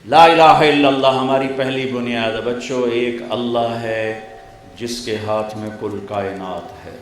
لا الہ الا اللہ ہماری پہلی بنیاد ہے بچوں، ایک اللہ ہے جس کے ہاتھ میں کل کائنات ہے،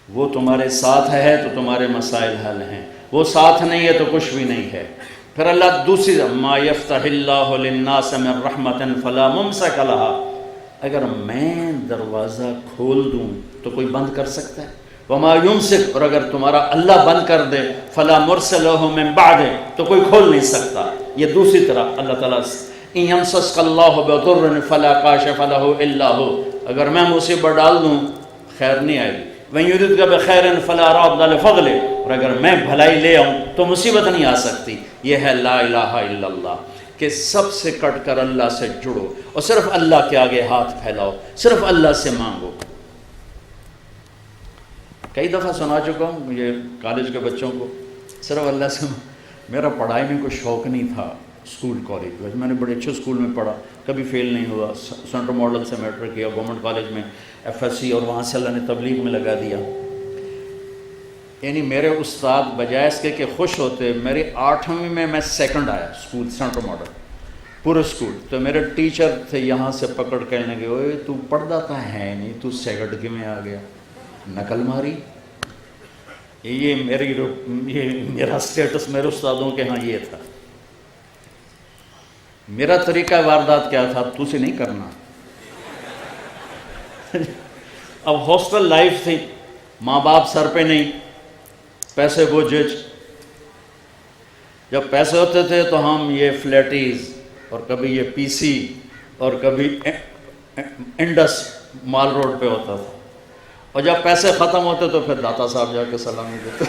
وہ تمہارے ساتھ ہے تو تمہارے مسائل حل ہیں، وہ ساتھ نہیں ہے تو کچھ بھی نہیں ہے۔ پھر اللہ دوسری ما یفتح اللہ للناس من رحمت فلا ممسک لها، اگر میں دروازہ کھول دوں تو کوئی بند کر سکتا ہے؟ وما یمسک، اور اگر تمہارا اللہ بند کر دے فلا مرسل له من بعد، تو کوئی کھول نہیں سکتا۔ یہ دوسری طرح اللہ تعالیٰ ان یمسسک اللہ بضر فلا کاشف له الا هو، اگر میں مصیبت ڈال دوں خیر نہیں آئے گی۔ وَإِن يُرِدْكَ بِخَيْرٍ فَلَا رَادَّ لِفَضْلِهِ، اور اگر میں بھلائی لے آؤں تو مصیبت نہیں آ سکتی۔ یہ ہے لا الہ الا اللہ، کہ سب سے کٹ کر اللہ سے جڑو اور صرف اللہ کے آگے ہاتھ پھیلاؤ، صرف اللہ سے مانگو۔ کئی دفعہ سنا چکا ہوں یہ کالج کے بچوں کو، صرف اللہ سے میرا پڑھائی میں کوئی شوق نہیں تھا، اسکول کالج میں نے بڑے اچھے اسکول میں پڑھا، کبھی فیل نہیں ہوا، سینٹرل ماڈل سے میٹرک کیا، گورنمنٹ کالج میں ایف ایس سی، اور وہاں سے اللہ نے تبلیغ میں لگا دیا۔ یعنی میرے استاد بجائے اس کے کہ خوش ہوتے، میری 8ویں میں سیکنڈ آیا اسکول سینٹرل ماڈل پورے اسکول، تو میرے ٹیچر تھے یہاں سے پکڑ کہنے لگے اوئے تو پڑھتا تھا ہے نہیں، تو سیکنڈ کیوں آ گیا، نقل ماری۔ یہ میرا سٹیٹس میرے استادوں کے ہاں یہ تھا۔ میرا طریقہ واردات کیا تھا، تو سے نہیں کرنا۔ اب ہاسٹل لائف تھی، ماں باپ سر پہ نہیں، پیسے بوجھج، جب پیسے ہوتے تھے تو ہم یہ فلیٹیز اور کبھی یہ پی سی اور کبھی انڈس مال روڈ پہ ہوتا تھا، اور جب پیسے ختم ہوتے تو پھر داتا صاحب جا کے سلامی دیتے۔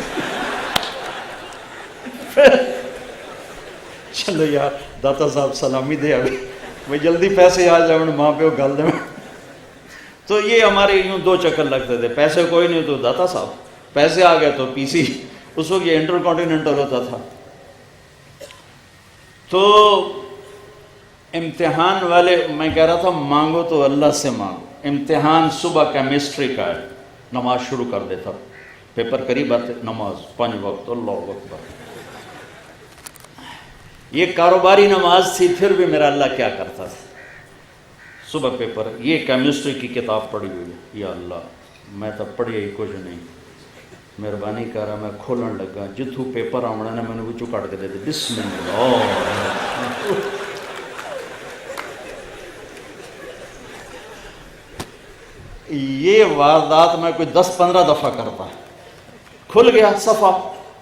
چلو یار داتا صاحب سلامی دے، ابھی وہ جلدی پیسے آ جائیں ماں پہ وہ گل دیں۔ تو یہ ہمارے یوں 2 چکر لگتے تھے، پیسے کوئی نہیں تو داتا صاحب، پیسے آ گئے تو پی سی، اس وقت یہ انٹر کانٹیننٹل ہوتا تھا۔ تو امتحان والے میں کہہ رہا تھا مانگو تو اللہ سے مانگو۔ امتحان صبح کیمسٹری کا ہے، نماز شروع کر دیتا، پیپر قریب آتے، نماز 5 وقت، اللہ اکبر۔ یہ کاروباری نماز تھی، پھر بھی میرا اللہ کیا کرتا تھا، صبح پیپر، یہ کیمسٹری کی کتاب پڑھی ہوئی ہے، یا اللہ میں تو پڑھی ہی کچھ نہیں، مہربانی کر رہا، میں کھولن لگا جتھوں پیپر آنا نے میں نے کٹ کے دے دے، بسم اللہ۔ یہ واردات میں کوئی 10-15 دفعہ کرتا ہے، کھل گیا صفحہ،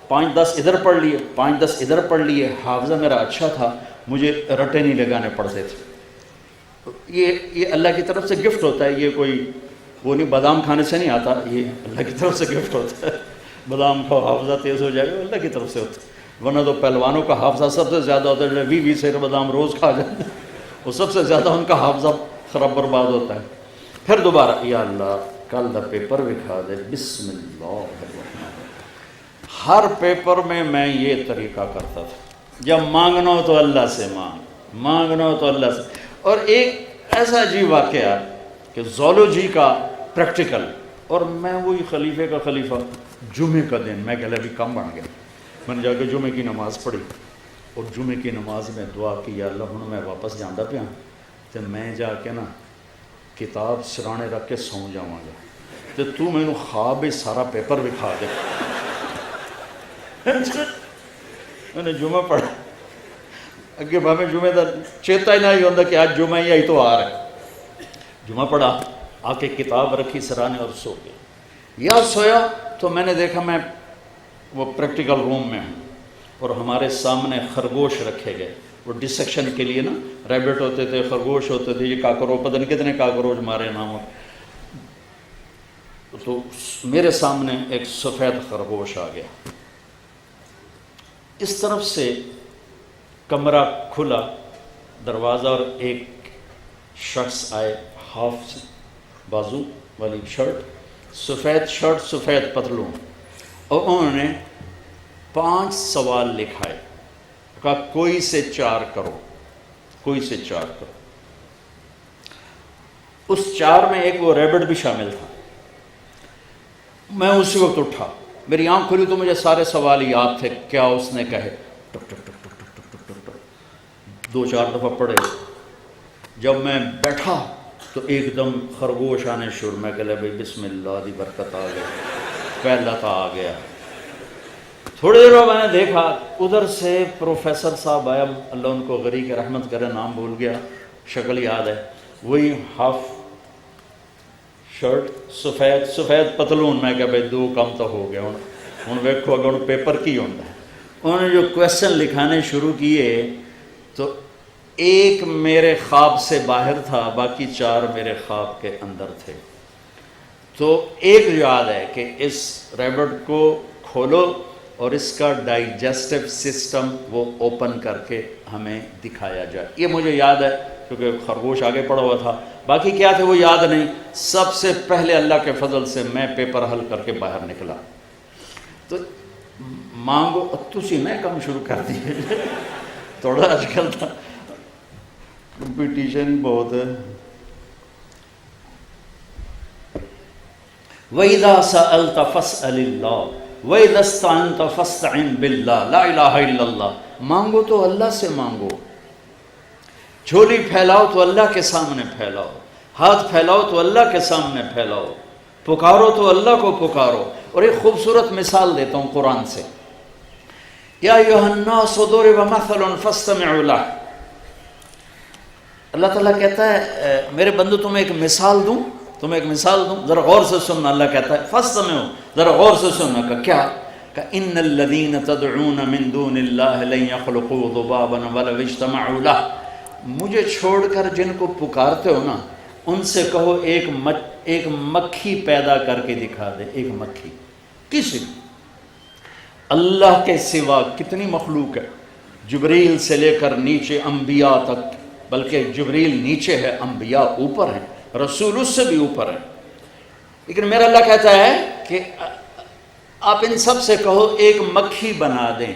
5-10 ادھر پڑھ لیے، 5-10 ادھر پڑھ لیے۔ حافظہ میرا اچھا تھا، مجھے رٹے نہیں لگانے پڑتے تھے۔ یہ اللہ کی طرف سے گفٹ ہوتا ہے، یہ کوئی وہ نہیں، بادام کھانے سے نہیں آتا، یہ اللہ کی طرف سے گفٹ ہوتا ہے۔ بادام کھاؤ حافظہ تیز ہو جائے گا، اللہ کی طرف سے ہوتا ہے، ورنہ تو پہلوانوں کا حافظہ سب سے زیادہ ہوتا ہے، 20 سیر بادام روز کھا جائیں، وہ سب سے زیادہ ان کا حافظہ خراب برباد ہوتا ہے۔ پھر دوبارہ یا اللہ کل دا پیپر بھی کھا دے، بسم اللہ۔ ہر پیپر میں یہ طریقہ کرتا تھا، جب مانگنا ہو تو اللہ سے مانگنا ہو تو اللہ سے۔ اور ایک ایسا عجیب واقعہ کہ زولوجی کا پریکٹیکل، اور میں وہی خلیفے کا خلیفہ، جمعے کا دن میں کہ ابھی کم بن گیا، میں نے جا کے جمعے کی نماز پڑھی، اور جمعے کی نماز میں دعا کی یا اللہ ہوں میں واپس جانا پیا، تو میں جا کے نا کتاب سرانے رکھ کے سو جاواں گا، تو تو مینوں خواب سارا پیپر بھی کھا دے۔ میں نے جمعہ پڑھا، اگے بھاویں جمعے دا چیتا ہی نہیں ہوتا کہ آج جمعہ ہی آئی تو آ رہا ہے۔ جمعہ پڑھا، آ کے کتاب رکھی سرانے اور سو گیا۔ یا سویا تو میں نے دیکھا میں وہ پریکٹیکل روم میں ہوں، اور ہمارے سامنے خرگوش رکھے گئے، وہ ڈسیکشن کے لیے نا، ریبٹ ہوتے تھے، خرگوش ہوتے تھے، یہ کاکروچ، پتہ نہیں کتنے کاکروچ مارے نام۔ تو میرے سامنے ایک سفید خرگوش آ گیا، اس طرف سے کمرہ کھلا دروازہ، اور ایک شخص آئے، ہاف بازو والی شرٹ، سفید شرٹ سفید پتلون، اور انہوں نے 5 سوال لکھائے، کہا کوئی سے 4 کرو، کوئی سے 4 کرو۔ اس 4 میں ایک وہ ریبٹ بھی شامل تھا۔ میں اسی وقت اٹھا، میری آنکھ کھلی تو مجھے سارے سوال یاد تھے، کیا اس نے کہے، ٹک ٹک ٹک ٹک ٹک ٹک ٹک ٹک، 2-4 دفعہ پڑھے. جب میں بیٹھا تو ایک دم خرگوش آنے شروع. میں کہا بھائی بسم اللہ دی برکت آ گئی, پہلا تھا آ گیا. تھوڑی دیر میں نے دیکھا ادھر سے پروفیسر صاحب آیا, اللہ ان کو غریق رحمت کرے, نام بھول گیا, شکل یاد ہے, وہی ہاف شرٹ سفید پتلون. میں کہا بھائی 2 کم تو ہو گیا ہوں ویکھو اگر ہوں پیپر کی ہوتا ہے. انہوں نے جو کویسچن لکھانے شروع کیے تو ایک میرے خواب سے باہر تھا, باقی 4 میرے خواب کے اندر تھے. تو ایک یاد ہے کہ اس ریبٹ کو کھولو اور اس کا ڈائجسٹو سسٹم وہ اوپن کر کے ہمیں دکھایا جائے. یہ مجھے یاد ہے کیونکہ خرگوش آگے پڑا ہوا تھا, باقی کیا تھے وہ یاد نہیں. سب سے پہلے اللہ کے فضل سے میں پیپر حل کر کے باہر نکلا. تو مانگو تسی میں کم شروع کر دیے. تھوڑا آج کل تھا کمپٹیشن بہت ہے. وَإِذَا سَأَلْتَ فَاسْأَلِ اللَّهِ وَإِذَا اسْتَعَنْتَ فَاسْتَعِنْ بِاللَّهِ لَا إِلَهَ إِلَّا اللَّهِ. مانگو تو اللہ سے مانگو, جھولی پھیلاؤ تو اللہ کے سامنے پھیلاؤ, ہاتھ پھیلاؤ تو اللہ کے سامنے پھیلاؤ, پکارو تو اللہ کو پکارو. اور ایک خوبصورت مثال دیتا ہوں قرآن سے. یا ایھا الناس ضرب مثل فاستمعوا لہ. اللہ تعالیٰ کہتا ہے میرے بندو تمہیں ایک مثال دوں, ذرا غور سے سننا. اللہ کہتا ہے فاستمعوا, ذرا غور سے سننا. کہ کیا؟ کہ ان الذین تدعون من دون اللہ لن یخلقوا ذبابا ولو اجتمعوا لہ. مجھے چھوڑ کر جن کو پکارتے ہو نا, ان سے کہو ایک مکھی پیدا کر کے دکھا دے. ایک مکھی. کسی اللہ کے سوا کتنی مخلوق ہے, جبریل سے لے کر نیچے انبیاء تک, بلکہ جبریل نیچے ہے, انبیاء اوپر ہیں, رسول اس سے بھی اوپر ہے. لیکن میرا اللہ کہتا ہے کہ آپ ان سب سے کہو ایک مکھی بنا دیں.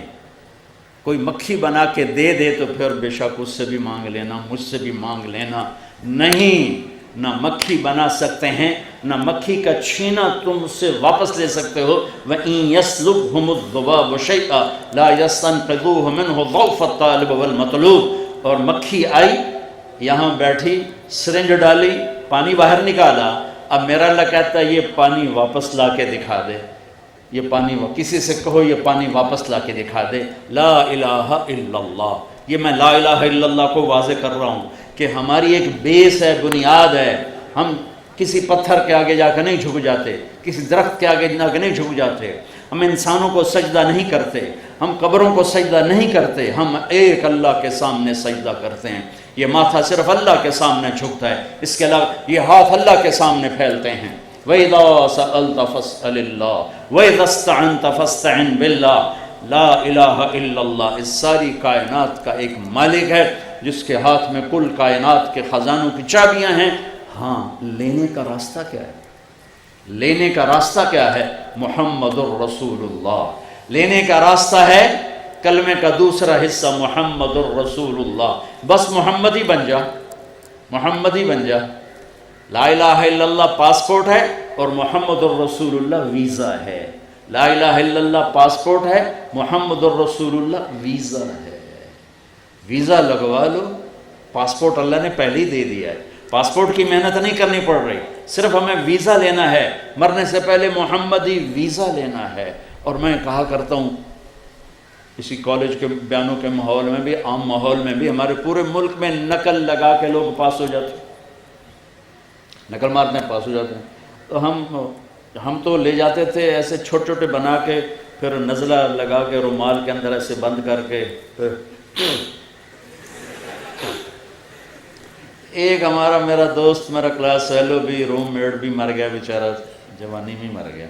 کوئی مکھی بنا کے دے دے تو پھر بے شک اس سے بھی مانگ لینا, مجھ سے بھی مانگ لینا. نہیں, نہ مکھی بنا سکتے ہیں, نہ مکھی کا چھینا تم سے واپس لے سکتے ہو. وَإِن يَسْلُبْهُمُ الذُّبَابُ شَيْئًا لَا يَسْتَنقِذُوهُ مِنْهُ ضَعْفَ الطَّالِبِ وَالْمَطْلُوبِ. اور مکھی آئی, یہاں بیٹھی, سرنج ڈالی, پانی باہر نکالا. اب میرا اللہ کہتا ہے یہ پانی واپس لا کے دکھا دے. یہ پانی کسی سے کہو یہ پانی واپس لا کے دکھا دے. لا الہ الا اللہ. یہ میں لا الہ الا اللہ کو واضح کر رہا ہوں کہ ہماری ایک بیس ہے, بنیاد ہے. ہم کسی پتھر کے آگے جا کے نہیں جھک جاتے, کسی درخت کے آگے جا کے نہیں جھک جاتے. ہم انسانوں کو سجدہ نہیں کرتے, ہم قبروں کو سجدہ نہیں کرتے, ہم ایک اللہ کے سامنے سجدہ کرتے ہیں. یہ ماتھا صرف اللہ کے سامنے جھکتا ہے, اس کے علاوہ یہ ہاتھ اللہ کے سامنے پھیلتے ہیں. وَإِذَا سَأَلْتَ فَاسْأَلِ اللَّهِ وَإِذَا اسْتَعَنْتَ فَاسْتَعِنْ بِاللَّهِ لا الہ الا اللہ. اس ساری کائنات کا ایک مالک ہے جس کے ہاتھ میں کل کائنات کے خزانوں کی چابیاں ہیں. ہاں, لینے کا راستہ کیا ہے؟ لینے کا راستہ کیا ہے؟ محمد الرسول اللہ. لینے کا راستہ ہے کلمے کا دوسرا حصہ محمد الرسول اللہ. بس محمد ہی بن جا, محمد ہی بن جا. لا الہ الا اللہ پاسپورٹ ہے اور محمد الرسول اللہ ویزا ہے. لا الہ الا اللہ پاسپورٹ ہے, محمد الرسول اللہ ویزا ہے. ویزا لگوا لو, پاسپورٹ اللہ نے پہلے ہی دے دیا ہے. پاسپورٹ کی محنت نہیں کرنی پڑ رہی, صرف ہمیں ویزا لینا ہے. مرنے سے پہلے محمدی ویزا لینا ہے. اور میں کہا کرتا ہوں اسی کالج کے بیانوں کے ماحول میں بھی, عام ماحول میں بھی, ہمارے پورے ملک میں نقل لگا کے لوگ پاس ہو جاتے ہیں, نقل مارنے پاس ہو جاتے ہیں. تو ہم تو لے جاتے تھے ایسے چھوٹے چھوٹے بنا کے, پھر نزلہ لگا کے رومال کے اندر ایسے بند کر کے. ایک میرا دوست, میرا کلاس فیلو بھی, روم میٹ بھی مر گیا بیچارہ, جوانی میں مر گیا.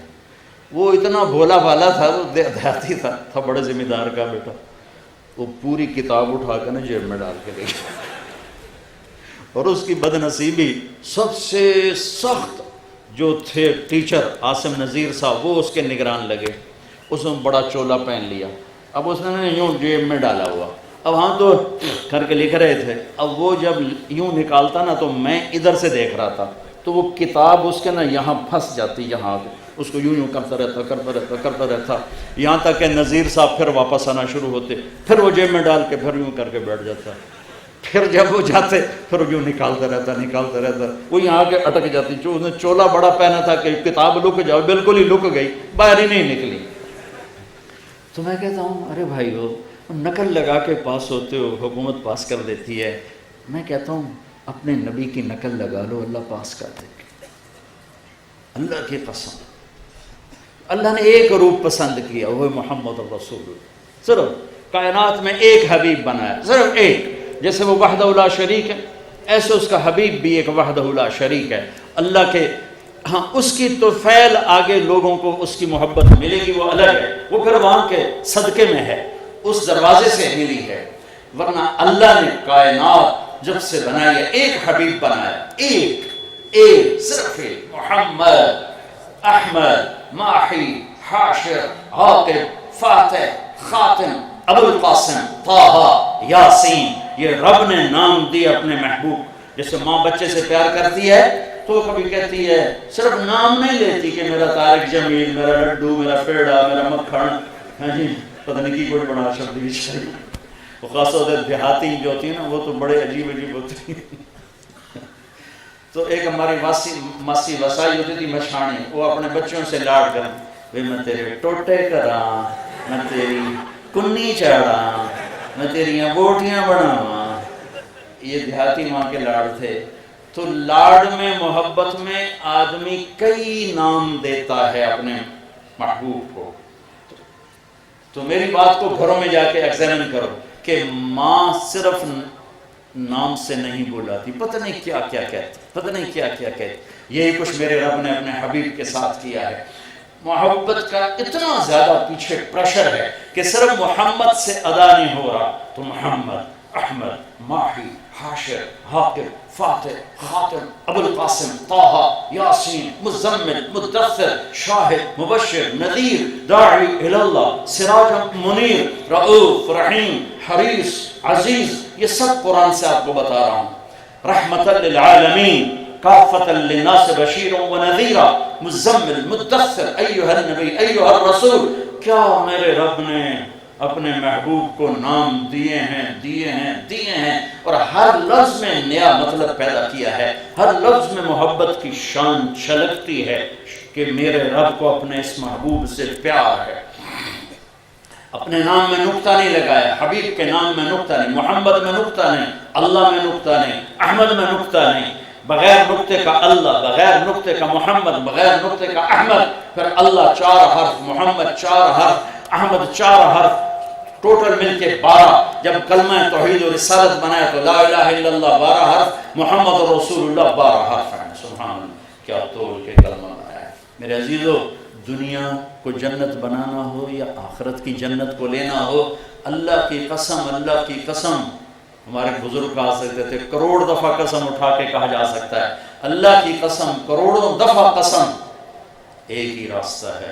وہ اتنا بھولا بھالا تھا, وہ دیہاتی تھا بڑے ذمہ دار کا بیٹا. وہ پوری کتاب اٹھا کے نا جیب میں ڈال کے لے گیا. اور اس کی بد نصیبی, سب سے سخت جو تھے ٹیچر عاصم نذیر صاحب, وہ اس کے نگران لگے. اس نے بڑا چولا پہن لیا, اب اس نے یوں جیب میں ڈالا ہوا. اب ہاں تو کر کے لکھ رہے تھے, اب وہ جب یوں نکالتا نا تو میں ادھر سے دیکھ رہا تھا, تو وہ کتاب اس کے نا یہاں پھنس جاتی, یہاں اس کو یوں کرتا رہتا یہاں تک کہ نذیر صاحب پھر واپس آنا شروع ہوتے, پھر وہ جیب میں ڈال کے پھر یوں کر کے بیٹھ جاتا. پھر جب وہ جاتے پھر یوں نکالتا رہتا، وہ یہاں کے اٹک جاتی، جو انہیں چولا بڑا پہنا تھا کہ کتاب لک جاؤ، بالکل ہی لک گئی، باہر ہی نہیں نکلی۔ تو میں کہتا ہوں ارے بھائی ہو، نقل لگا کے پاس ہوتے ہو، حکومت پاس کر دیتی ہے، میں کہتا ہوں اپنے نبی کی نقل لگا لو، اللہ پاس کر دے گا، اللہ کی قسم۔ اللہ نے ایک روپ پسند کیا، وہ محمد رسول اللہ، صرف کائنات میں ایک حبیب بنایا، صرف ایک، جیسے وہ وحدہ لا شریک ہے ایسے اس کا حبیب بھی ایک وحدہ لا شریک ہے۔ اللہ کے ہاں اس کی تو فعل آگے لوگوں کو اس کی محبت ملے گی، وہ الگ ہے، وہ پھر وہاں کے صدقے میں ہے، اس دروازے سے ملی ہے، ورنہ اللہ نے کائنات جب سے بنائی ہے ایک حبیب بنایا، ایک صرف ایک، محمد، احمد، ماحی، حاشر، عاقب، فاتح، خاتم، ابو القاسم، طہ، یاسین، یہ رب نے نام دیے اپنے محبوب۔ جیسے ماں بچے سے پیار کرتی ہے تو کبھی کہتی ہے، صرف نام نہیں لیتی کہ میرا طارق جمیل، میرا لڈو، میرا پیڑا، میرا مکھن، ہاں جی پتہ نہیں کی کوئی بڑا شبد بھی چاہیے، وہ خاص طور سے دیہاتی جو ہوتی ہیں نا، وہ تو بڑے عجیب ہوتی ہیں۔ تو ایک ہماری ماسی وسائی ہوتی تھی مشانی، وہ اپنے بچوں سے لاڑ کر، بھئی میں تیرے ٹوٹے کراں، میں تیری کنی چاڑاں، میں تیریاں بوٹیاں بناواں، یہ دیہاتی ماں کے لاڑ تھے۔ تو لاڑ میں، محبت میں آدمی کئی نام دیتا ہے اپنے محبوب کو۔ تو میری بات کو گھروں میں جا کے ایگزامن کرو کہ ماں صرف نام سے نہیں بلاتی، پتہ نہیں کیا کیا کہتی، پتہ نہیں کیا کیا کہتی۔ یہی کچھ میرے رب نے اپنے حبیب کے ساتھ کیا ہے۔ محبت کا اتنا زیادہ پیچھے پریشر ہے کہ صرف محمد سے ادا نہیں ہو رہا، تو محمد، احمد، ماحی، حاشر، عاقب، فاتح، خاتم، ابو القاسم، طہ، یاسین، مزمل، مدثر، شاہد، مبشر، نذیر، داعی اللہ، سراج منیر، رؤوف، رحیم، حریص، عزیز، یہ سب قرآن سے آپ کو بتا رہا ہوں۔ رحمت للعالمین، کافۃ للناس بشیر و نذیرا، مزمل، مدثر، ایھا النبی، ایھا الرسول۔ کیا میرے رب نے اپنے محبوب کو نام دیے ہیں، اور ہر لفظ میں نیا مطلب پیدا کیا ہے، ہر لفظ میں محبت کی شان چھلکتی ہے کہ میرے رب کو اپنے اس محبوب سے پیار ہے۔ اپنے نام میں نقطہ نہیں لگایا، حبیب کے نام میں نقطہ نہیں، محمد میں نقطہ نہیں، اللہ میں نقطہ نہیں، احمد میں نقطہ نہیں، بغیر نقطے کا اللہ، بغیر نقطے کا محمد، بغیر نقطے کا احمد، پھر اللہ 4 حرف، محمد 4 حرف، احمد 4 حرف، ٹوٹل مل کے 12۔ جب کلمہ توحید و رسالت بنایا تو لا الہ الا اللہ 12 حرف، محمد رسول اللہ 12 حرف ہیں۔ سبحان اللہ، کیا تول کے کلمہ بنایا ہے۔ میرے عزیزو، دنیا کو جنت بنانا ہو یا آخرت کی جنت کو لینا ہو، اللہ کی قسم، اللہ کی قسم، ہمارے بزرگ کہا سکتے تھے، کروڑ دفعہ قسم اٹھا کے کہا جا سکتا ہے، اللہ کی قسم، کروڑوں دفعہ قسم، ایک ہی راستہ ہے،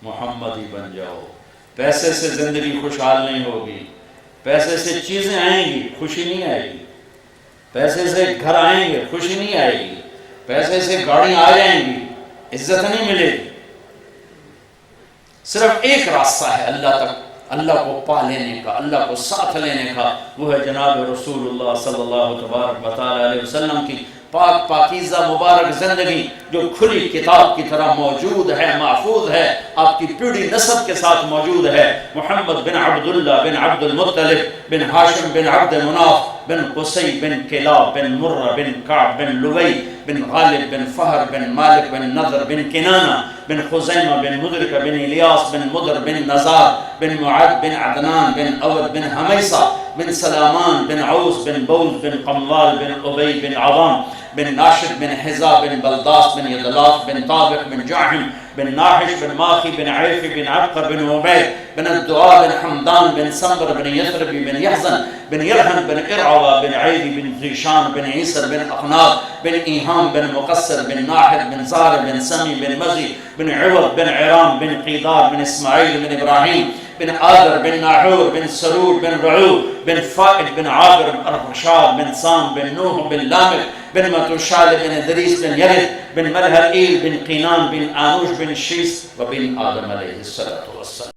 محمد ہی بن جاؤ۔ پیسے سے زندگی خوشحال نہیں ہوگی، پیسے سے چیزیں آئیں گی، خوشی نہیں آئے گی، پیسے سے گھر آئیں گے، خوشی نہیں آئے گی، پیسے سے گاڑیاں آ جائیں گی، عزت نہیں ملے گی۔ صرف ایک راستہ ہے اللہ تک، اللہ کو پا لینے کا، اللہ کو ساتھ لینے کا، وہ ہے جناب رسول اللہ صلی اللہ تبارک و تعالی علیہ وسلم کی پاک پاکیزہ مبارک زندگی، جو کھلی کتاب کی طرح موجود ہے، محفوظ ہے، آپ کی پیڑھی نسب کے ساتھ موجود ہے۔ محمد بن عبداللہ بن عبد المطلب بن ہاشم بن عبد مناف بن قصی بن کلاب بن مرہ بن کعب بن لوی بن غالب بن فہر بن مالک بن نضر بن کنانہ بن خزیمہ بن مدرکہ بن الیاس بن مدر بن نزار بن معد بن عدنان بن اود بن حمیصہ بن سلامان بن عوس بن بوز بن قموال بن ابی بن عوام بن ناشد بن حزا بن بلداس بن یدلاف بن طابق بن جاحم بن ناحش بن ماخی بن عیف بن عبقر بن عبید بن الدعاء بن حمدان بن سمبر بن یثربی بن یحزن بن یرحن بن ارعوى بن عیدی بن زیشان بن عیسر بن اقناب بن ایہام بن مقصر بن ناحد بن زار بن سمی بن مزی بن عوض بن عرام بن قیدار بن اسماعیل بن ابراہیم بن آدر بن ناحور بن سرور بن رعو بن فائد بن عابر بن ارفشاد بن سام بن نوح بن لامک بن متوشال بن دریس بن یرد بن ملہرئیل بن قینان بن آنوش بن شیس وبن آدم علیہ السلام۔